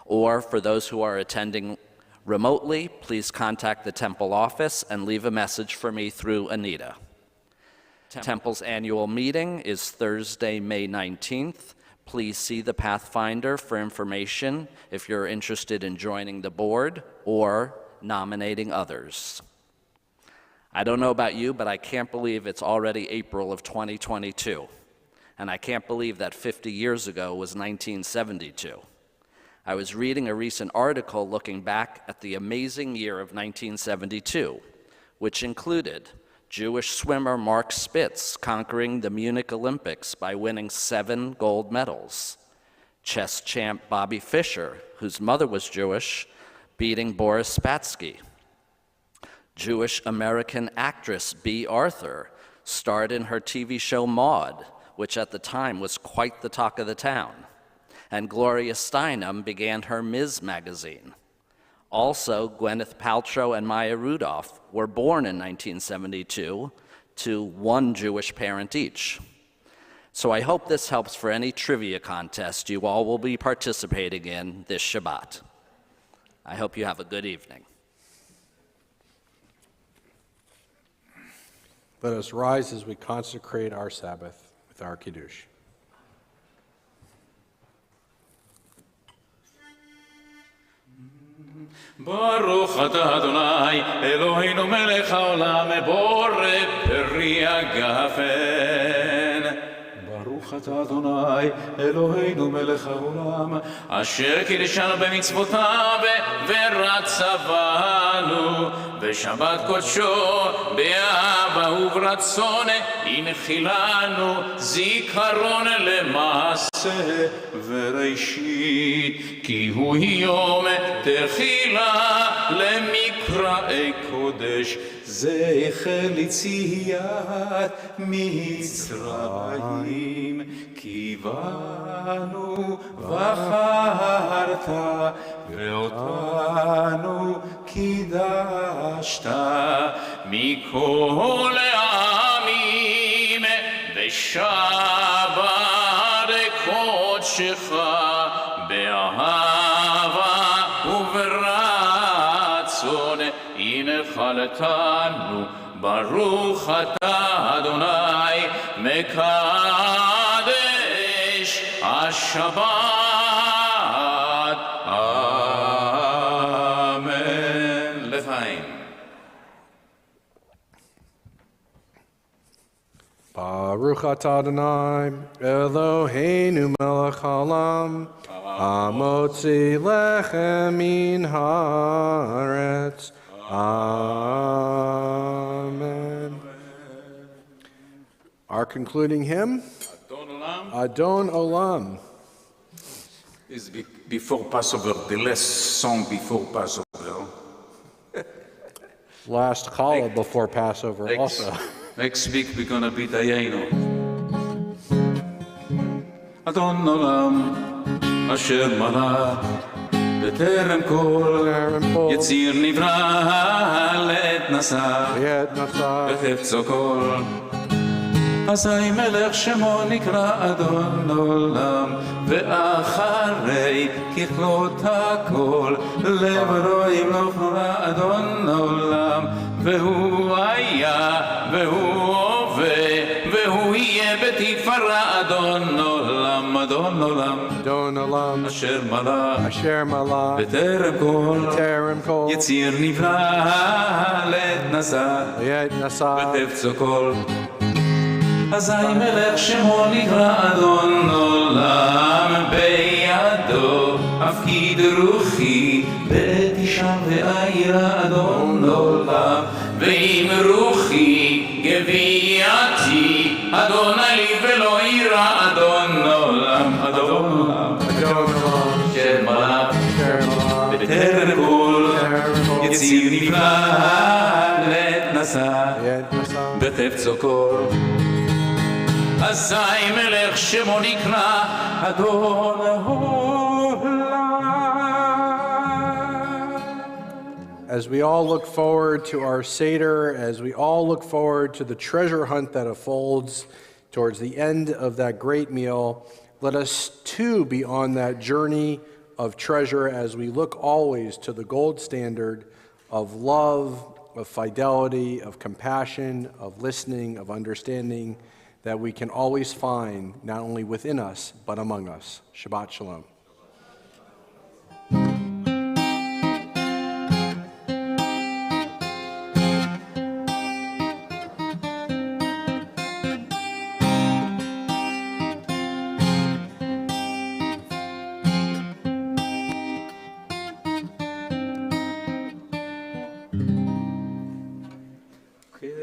Or for those who are attending remotely, please contact the Temple office and leave a message for me through Anita. Temple's annual meeting is Thursday, May 19th. Please see the Pathfinder for information if you're interested in joining the board or nominating others. I don't know about you, but I can't believe it's already April of 2022. And I can't believe that 50 years ago was 1972. I was reading a recent article looking back at the amazing year of 1972, which included Jewish swimmer Mark Spitz conquering the Munich Olympics by winning 7 gold medals, chess champ Bobby Fischer, whose mother was Jewish, beating Boris Spassky. Jewish-American actress Bea Arthur starred in her TV show Maude, which at the time was quite the talk of the town. And Gloria Steinem began her Ms. magazine. Also, Gwyneth Paltrow and Maya Rudolph were born in 1972 to one Jewish parent each. So I hope this helps for any trivia contest you all will be participating in this Shabbat. I hope you have a good evening. Let us rise as we consecrate our Sabbath with our Kiddush. ברוך אתה אדוני אלוהינו מלך העולם בורא פרי הגפן ברוך אתה אדוני אלוהינו מלך העולם אשר קידשנו במצוותיו ורצה בנו בשבת קודשו באהבה וברצון הנחילנו זיכרון למעשה וראשית כי הוא יום תחילה למקראי קודש זכר ליציאת מצרים כי בנו בחרת ואותנו קידשת מכל העמים בשבת קודשך באהבה וברצון הנחלתנו ברוך אתה אדוני מקדש השבת אמן לחיים Baruch atah Adonai Eloheinu melech haolam hamotzi lechem min haaretz. Amen. Our concluding hymn, Adon Olam. Is before Passover, the last song before Passover. Last call before Passover also. Next week we're gonna be Dayenu. Adon Olam, Asher Malach, בטרם כל יציר נברא לעת נסע בחפצו כל אזי מלך שמו נקרא אדון עולם ואחרי ככלות הכל לברו ימלוך נורא אדון עולם והוא היה והוא הווה והוא יהיה בתפארת ויפרע אדון עולם, אדון עולם, Adon Olam, אשר מלך Asher Malach, בטרם כל Terem Kol, יציר נברא לעת נשא Yet Nasa, ותפצו כל. אזי מלך שמו נקרא אדון עולם, בידו הפקיד רוחי, בתשעה ואירא אדון עולם, ואם רוחי גוויעתי, אדוני לי ולא אירא אדון עולם, אדון עולם, Adon Olam, אשר מלך Asher Malach, בטרם כל Terem Kol, יציר נברא לעת נשא Yet Nasa, בתפצו כל. אזי מלך שמו נקרא אדון העולם. As we all look forward to our Seder, as we all look forward to the treasure hunt that unfolds towards the end of that great meal, let us too be on that journey of treasure as we look always to the gold standard of love, of fidelity, of compassion, of listening, of understanding that we can always find not only within us, but among us. Shabbat Shalom.